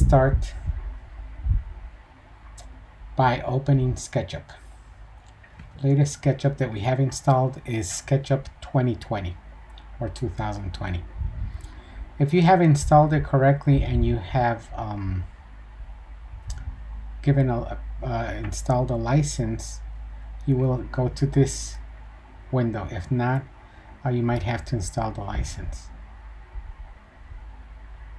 start by opening SketchUp. Latest SketchUp that we have installed is SketchUp 2020 or 2020. If you have installed it correctly and you have installed a license, you will go to this window. If not, you might have to install the license.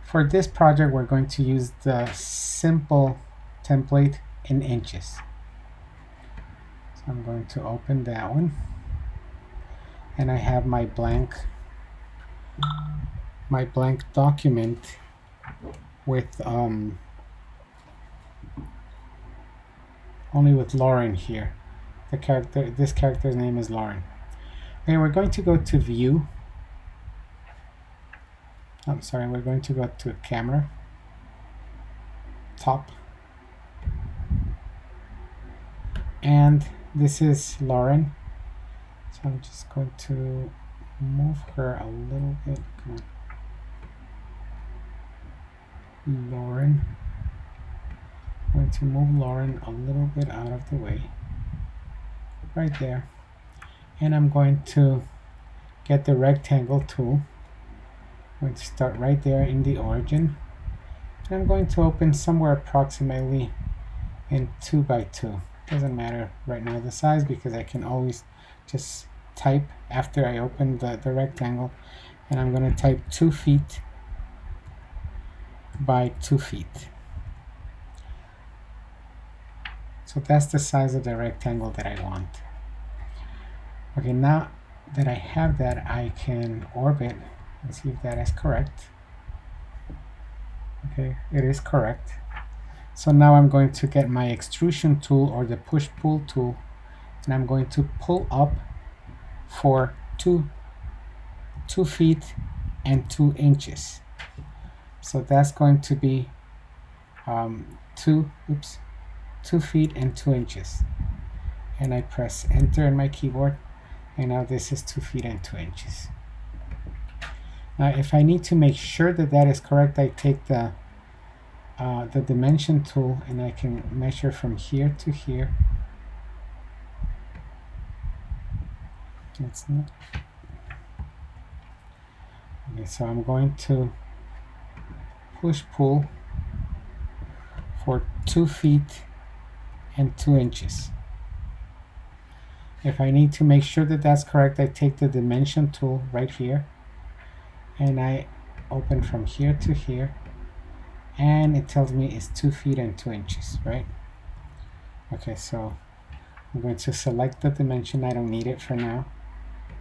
For this project, we're going to use the simple template in inches. So I'm going to open that one, and I have my blank document with only with Lauren here. This character's name is Lauren. Okay, we're going to go to View. I'm sorry, we're going to go to Camera, Top, and this is Lauren. So I'm just going to move her a little bit. Come on. Lauren. I'm going to move Lauren a little bit out of the way. Right there. And I'm going to get the rectangle tool. I'm going to start right there in the origin. And I'm going to open somewhere approximately in 2 by 2. Doesn't matter right now the size, because I can always just type after I open the rectangle. And I'm going to type 2 feet by 2 feet. So that's the size of the rectangle that I want. Okay, now that I have that, I can orbit and see if that is correct. Okay, it is correct. So now I'm going to get my extrusion tool or the push-pull tool, and I'm going to pull up for 2 feet and 2 inches. So that's going to be 2 feet and 2 inches. And I press enter on my keyboard, and now this is 2 feet and 2 inches. Now if I need to make sure that that is correct, I take the dimension tool and I can measure from here to here. It's not. Okay, so I'm going to push-pull for 2 feet and 2 inches. If I need to make sure that that's correct, I take the dimension tool right here and I open from here to here, and it tells me it's 2 feet and 2 inches, right? Okay, so I'm going to select the dimension. I don't need it for now.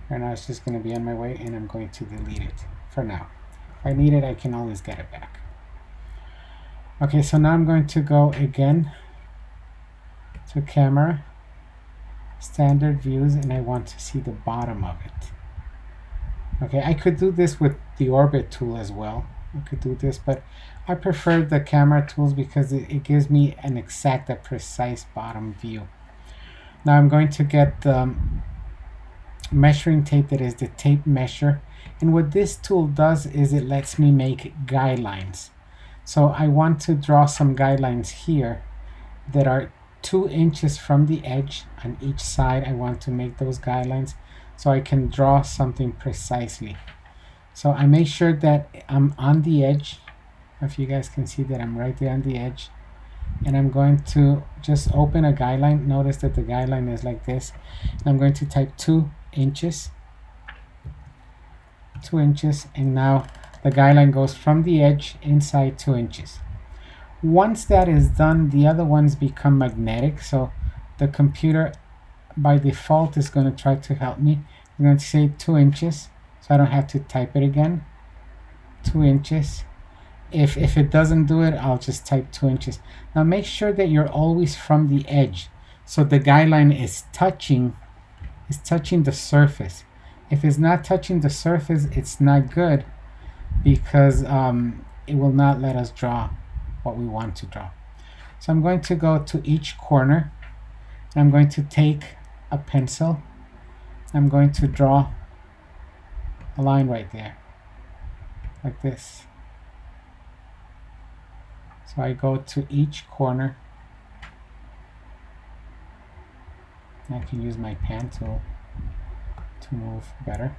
Right now it's just going to be on my way, and I'm going to delete it for now. If I need it, I can always get it back. Okay, so now I'm going to go again to Camera, Standard Views, and I want to see the bottom of it. Okay, I could do this with the Orbit tool as well. I could do this, but I prefer the camera tools because it gives me an exact, a precise bottom view. Now I'm going to get the measuring tape, that is the tape measure, and what this tool does is it lets me make guidelines. So I want to draw some guidelines here that are 2 inches from the edge on each side. I want to make those guidelines so I can draw something precisely. So I make sure that I'm on the edge. If you guys can see that I'm right there on the edge, and I'm going to just open a guideline. Notice that the guideline is like this, and I'm going to type 2 inches, 2 inches, and now the guideline goes from the edge inside 2 inches. Once that is done, the other ones become magnetic, so the computer by default is going to try to help me. I'm going to say 2 inches, so I don't have to type it again. 2 inches. If it doesn't do it, I'll just type 2 inches. Now make sure that you're always from the edge, so the guideline is touching the surface. If it's not touching the surface, it's not good, because it will not let us draw what we want to draw. So I'm going to go to each corner, and I'm going to take a pencil. I'm going to draw a line right there, like this. So I go to each corner. I can use my pan tool to move better.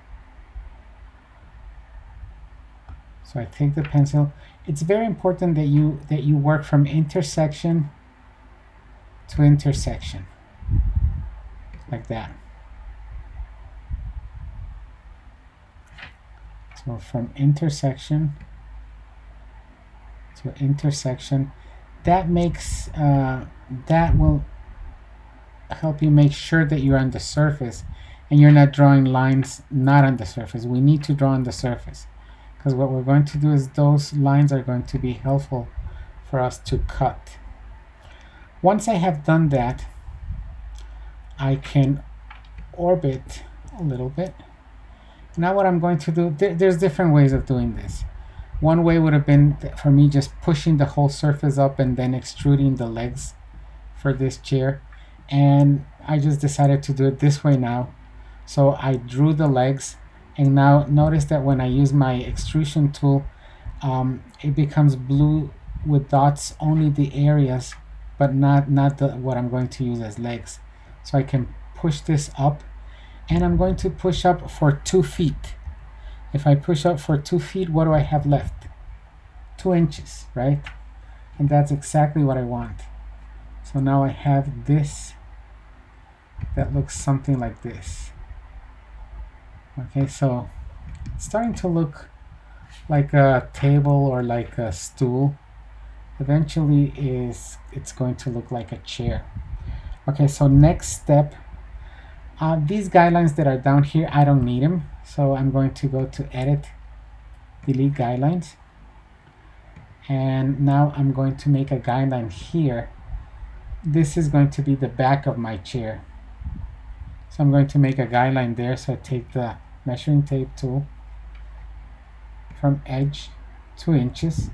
So I take the pencil. It's very important that you work from intersection to intersection, like that. So from intersection to intersection, that makes that will help you make sure that you're on the surface and you're not drawing lines not on the surface. We need to draw on the surface, because what we're going to do is those lines are going to be helpful for us to cut. Once I have done that, I can orbit a little bit. Now what I'm going to do, there's different ways of doing this. One way would have been for me just pushing the whole surface up and then extruding the legs for this chair, and I just decided to do it this way now. So I drew the legs, and now notice that when I use my extrusion tool, it becomes blue with dots, only the areas, but not what I'm going to use as legs. So I can push this up, and I'm going to push up for 2 feet. If I push up for 2 feet, what do I have left? 2 inches, right? And that's exactly what I want. So now I have this that looks something like this. Okay, so it's starting to look like a table or like a stool. Eventually it's going to look like a chair. Okay, so next step, these guidelines that are down here, I don't need them. So I'm going to go to Edit, Delete Guidelines. And now I'm going to make a guideline here. This is going to be the back of my chair. So I'm going to make a guideline there. So I take the measuring tape tool from edge 2 inches.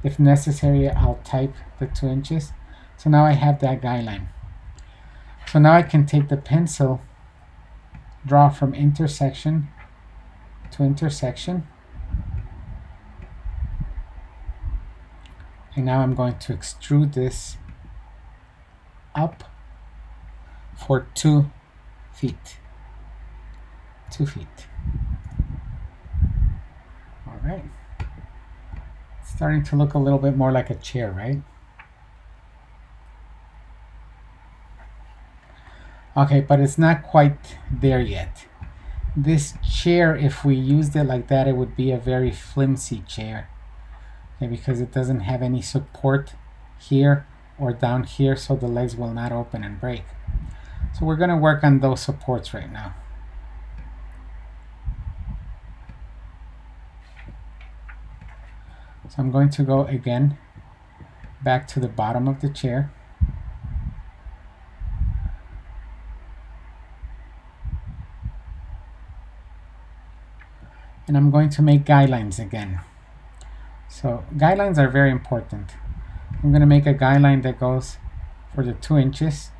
If necessary, I'll type the 2 inches. So now I have that guideline. So now I can take the pencil, draw from intersection to intersection. And now I'm going to extrude this up for 2 feet. 2 feet. All right. It's starting to look a little bit more like a chair, right? Okay, but it's not quite there yet. This chair, if we used it like that, it would be a very flimsy chair. Okay, because it doesn't have any support here or down here, so the legs will not open and break. So we're going to work on those supports right now. So I'm going to go again back to the bottom of the chair. And I'm going to make guidelines again. So guidelines are very important. I'm going to make a guideline that goes for the 2 inches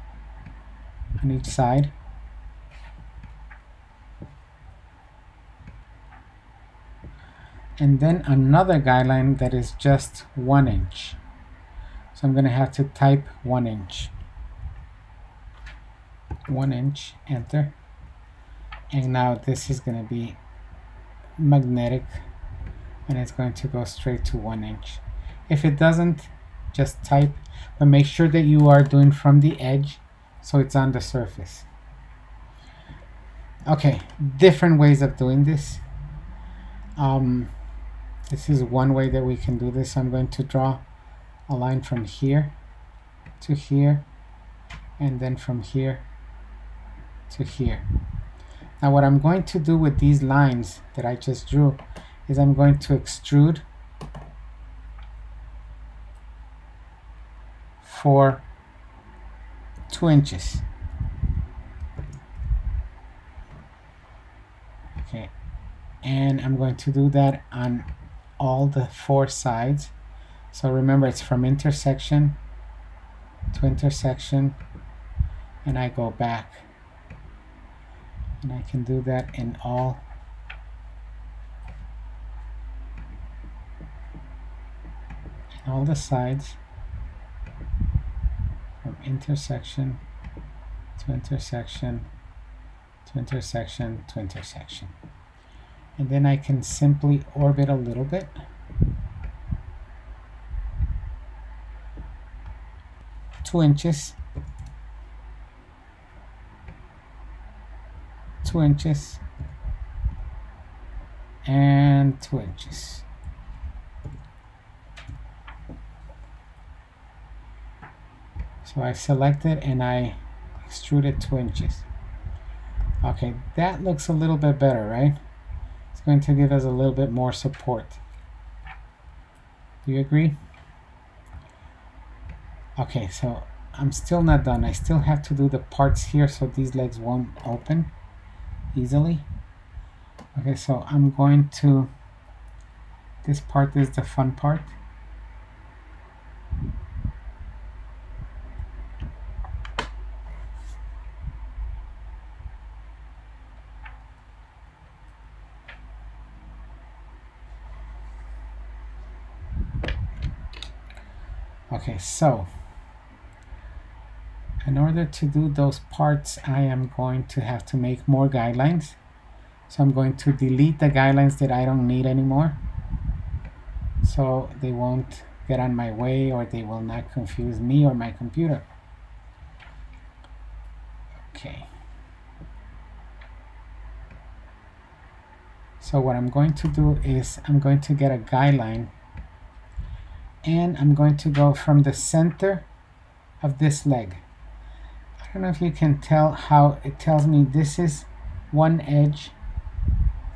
on each side. And then another guideline that is just 1 inch. So I'm going to have to type 1 inch. 1 inch, enter. And now this is going to be magnetic, and it's going to go straight to 1 inch. If it doesn't, just type, but make sure that you are doing from the edge so it's on the surface. Okay, different ways of doing this. This is one way that we can do this. I'm going to draw a line from here to here, and then from here to here. Now what I'm going to do with these lines that I just drew is I'm going to extrude for 2 inches. Okay, and I'm going to do that on all the 4 sides. So remember, it's from intersection to intersection, and I go back. And I can do that in all all the sides from intersection to intersection to intersection to intersection. And then I can simply orbit a little bit. Two inches. 2 inches. And 2 inches. So I've selected and I extruded 2 inches. Okay, that looks a little bit better, right? It's going to give us a little bit more support. Do you agree? Okay, so I'm still not done. I still have to do the parts here so these legs won't open easily. Okay, so I'm going to, this part is the fun part. Okay, so in order to do those parts, I am going to have to make more guidelines. So I'm going to delete the guidelines that I don't need anymore, so they won't get on my way or they will not confuse me or my computer. Okay. So what I'm going to do is I'm going to get a guideline and I'm going to go from the center of this leg. I don't know if you can tell how it tells me this is one edge,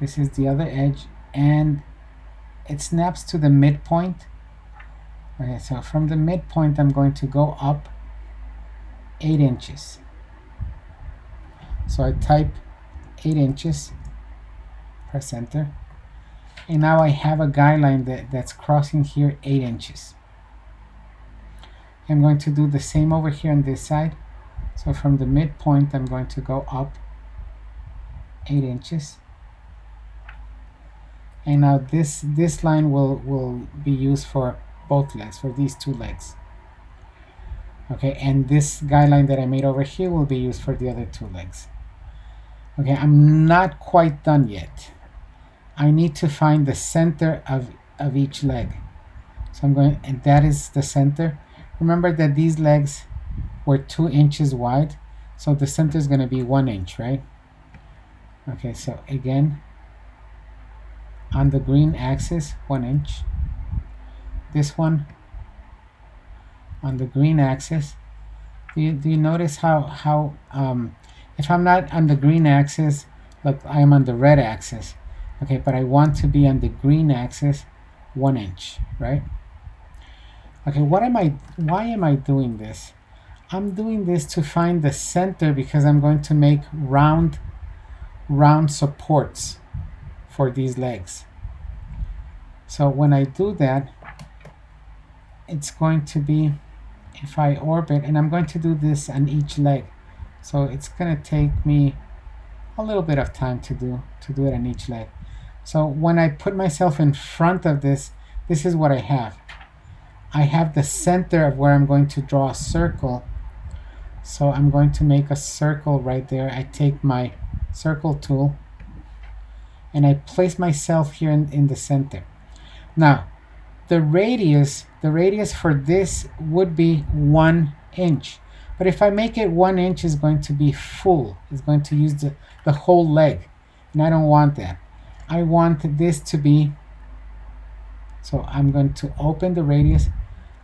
this is the other edge, and it snaps to the midpoint. Okay, so from the midpoint I'm going to go up 8 inches. So I type 8 inches, press enter, and now I have a guideline that's crossing here 8 inches. I'm going to do the same over here on this side. So from the midpoint I'm going to go up 8 inches. And now this line will be used for both legs, for these two legs. Okay, and this guideline that I made over here will be used for the other two legs. Okay, I'm not quite done yet. I need to find the center of each leg. So I'm going, and that is the center. Remember that these legs were 2 inches wide, so the center is going to be 1 inch, right? Okay, so again, on the green axis, 1 inch. This one on the green axis. Do you notice how if I'm not on the green axis, look, I am on the red axis. Okay, but I want to be on the green axis, 1 inch, right? Okay, why am I doing this? I'm doing this to find the center because I'm going to make round supports for these legs. So when I do that, it's going to be, if I orbit, and I'm going to do this on each leg, so it's going to take me a little bit of time to do it on each leg. So when I put myself in front of this, this is what I have. I have the center of where I'm going to draw a circle. So I'm going to make a circle right there. I take my circle tool and I place myself here in the center. Now, the radius for this would be 1 inch. But if I make it 1 inch, is going to be full. It's going to use the whole leg. And I don't want that. I want this to be, so I'm going to open the radius.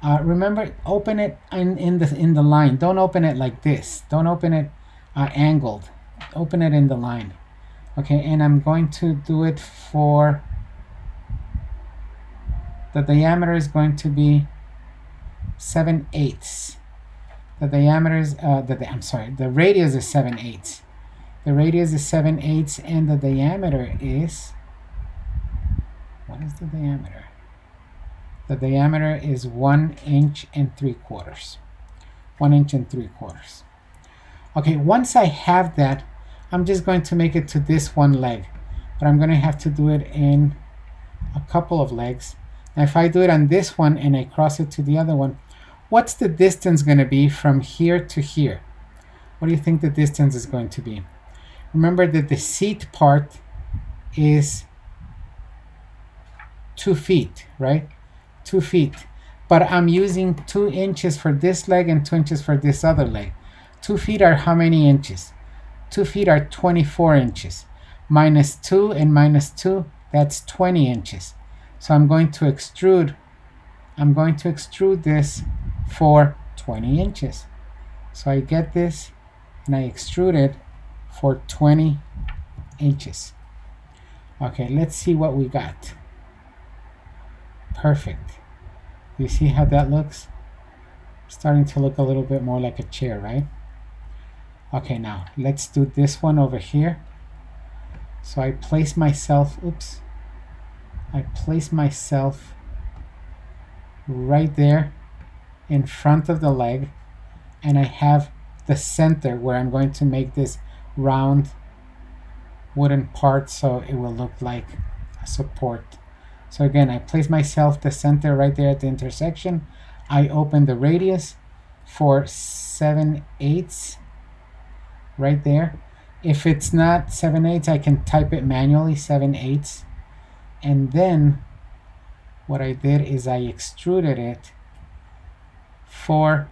Remember, open it in the line. Don't open it like this. Don't open it angled. Open it in the line. Okay, and I'm going to do it for, the diameter is going to be 7/8. The diameter is, the radius is 7/8. The radius is 7/8 and the diameter is, what is the diameter? The diameter is 1 inch and 3/4. 1 inch and 3/4. Okay, once I have that, I'm just going to make it to this one leg, but I'm going to have to do it in a couple of legs. Now if I do it on this one and I cross it to the other one, what's the distance going to be from here to here? What do you think the distance is going to be? Remember that the seat part is 2 feet, right? 2 feet. But I'm using 2 inches for this leg and 2 inches for this other leg. 2 feet are how many inches? 2 feet are 24 inches. Minus 2 and minus 2, that's 20 inches. So I'm going to extrude this for 20 inches. So I get this and I extrude it for 20 inches. Okay, let's see what we got. Perfect. You see how that looks? Starting to look a little bit more like a chair, right? Okay, now let's do this one over here. So I place myself, I place myself right there in front of the leg, and I have the center where I'm going to make this round wooden part so it will look like a support. So again, I place myself the center right there at the intersection. I open the radius for 7/8 right there. If it's not 7/8, I can type it manually, 7/8. And then what I did is I extruded it for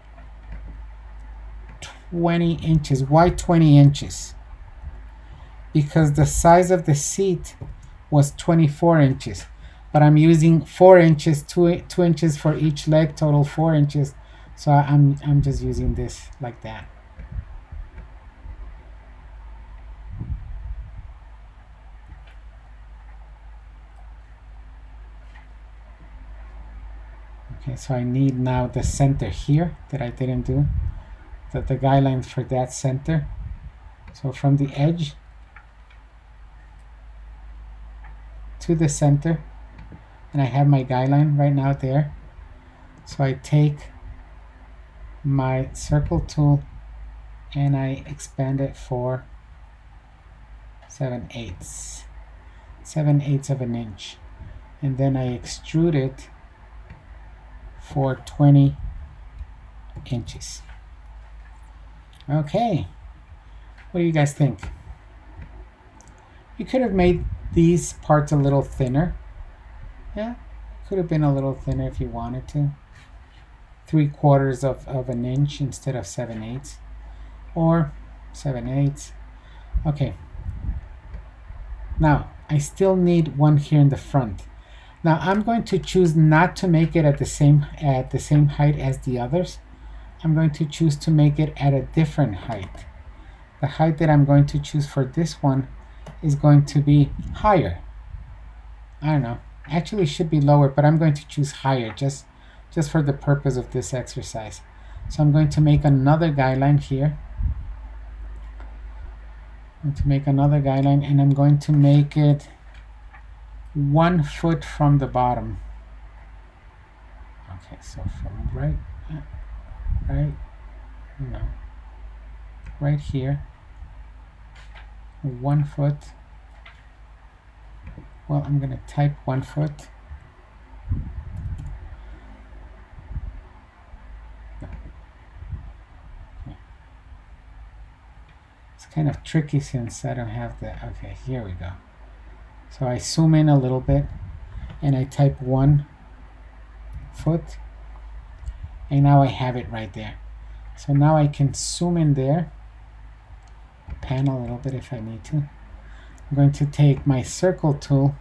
20 inches. Why 20 inches? Because the size of the seat was 24 inches. But I'm using 4 inches, 2 inches for each leg, total 4 inches. So I'm just using this like that. Okay, so I need now the center here that I didn't do. The guidelines for that center. So from the edge to the center, and I have my guideline right now there. So I take my circle tool and I expand it for 7/8 of an inch, and then I extrude it for 20 inches. Okay, what do you guys think? You could have made these parts a little thinner. Yeah, could have been a little thinner if you wanted to. 3/4 of an inch instead of 7/8, or 7/8. Okay. Now I still need one here in the front. Now I'm going to choose not to make it at the same height as the others. I'm going to choose to make it at a different height. The height that I'm going to choose for this one is going to be higher. I don't know. Actually, it should be lower, but I'm going to choose higher just for the purpose of this exercise. So I'm going to make another guideline here. I'm going to make another guideline, and I'm going to make it 1 foot from the bottom. Okay, so from right here, 1 foot. Well, I'm going to type 1 foot. It's kind of tricky since I don't have the, okay, here we go. So I zoom in a little bit and I type 1 foot, and now I have it right there. So now I can zoom in there, pan a little bit if I need to. I'm going to take my circle tool,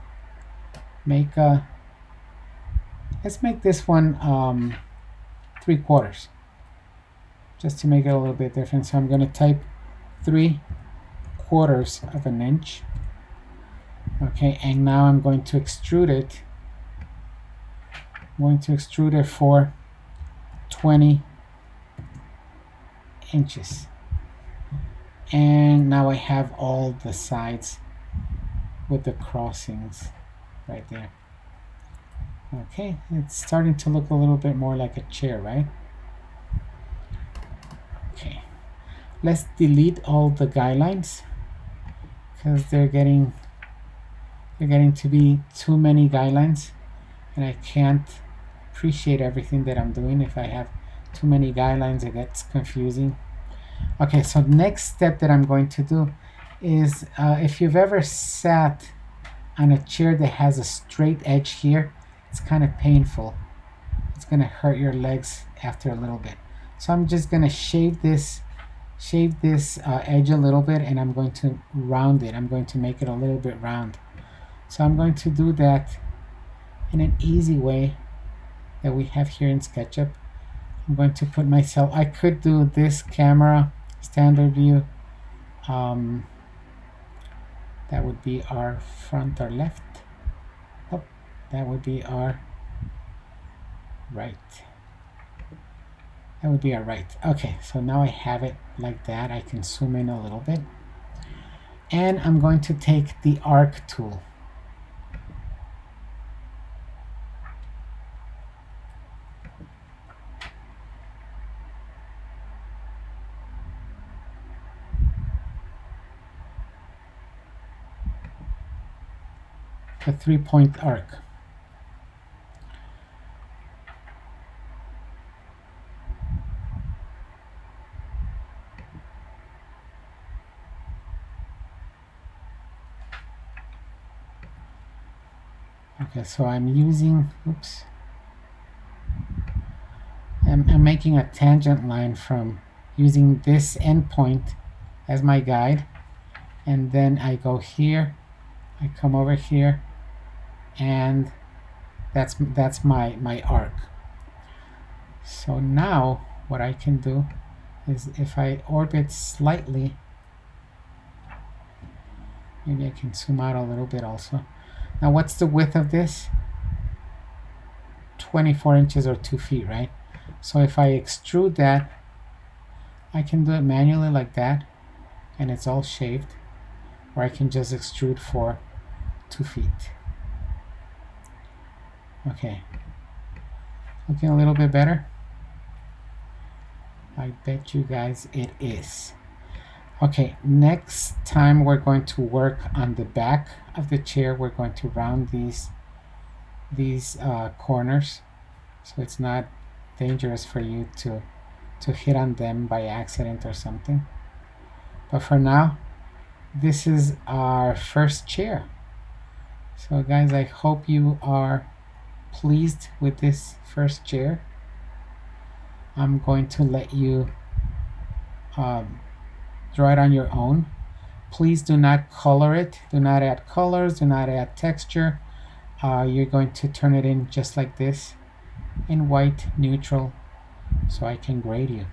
let's make this one 3/4, just to make it a little bit different. So I'm going to type 3/4 of an inch. Okay, and now I'm going to extrude it. I'm going to extrude it for 20 inches. And now I have all the sides with the crossings right there. Okay, it's starting to look a little bit more like a chair, right? Okay, let's delete all the guidelines because they're getting to be too many guidelines. and I can't appreciate everything that I'm doing. If I have too many guidelines, it gets confusing. Okay, so next step that I'm going to do is if you've ever sat on a chair that has a straight edge here, it's kind of painful. It's going to hurt your legs after a little bit. So I'm just going to shave this edge a little bit, and I'm going to round it. I'm going to make it a little bit round. So I'm going to do that in an easy way that we have here in SketchUp. I'm going to put myself, I could do this camera, standard view. That would be our front or left. Oh, that would be our right. That would be our right. Okay, so now I have it like that. I can zoom in a little bit. And I'm going to take the arc tool. A 3-point arc. Okay, so I'm using, oops, I'm making a tangent line from using this endpoint as my guide, and then I go here, I come over here, and that's my arc. So now what I can do is, if I orbit slightly, maybe I can zoom out a little bit also. Now what's the width of this? 24 inches or 2 feet, right? So if I extrude that, I can do it manually like that, and it's all shaved, or I can just extrude for 2 feet. Okay, looking a little bit better? I bet you guys it is. Okay, next time we're going to work on the back of the chair. We're going to round these corners, so it's not dangerous for you to hit on them by accident or something. But for now, this is our first chair. So guys, I hope you are pleased with this first chair. I'm going to let you draw it on your own. Please do not color it. Do not add colors. Do not add texture. You're going to turn it in just like this, in white, neutral, so I can grade you.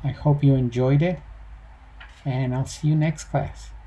I hope you enjoyed it, and I'll see you next class.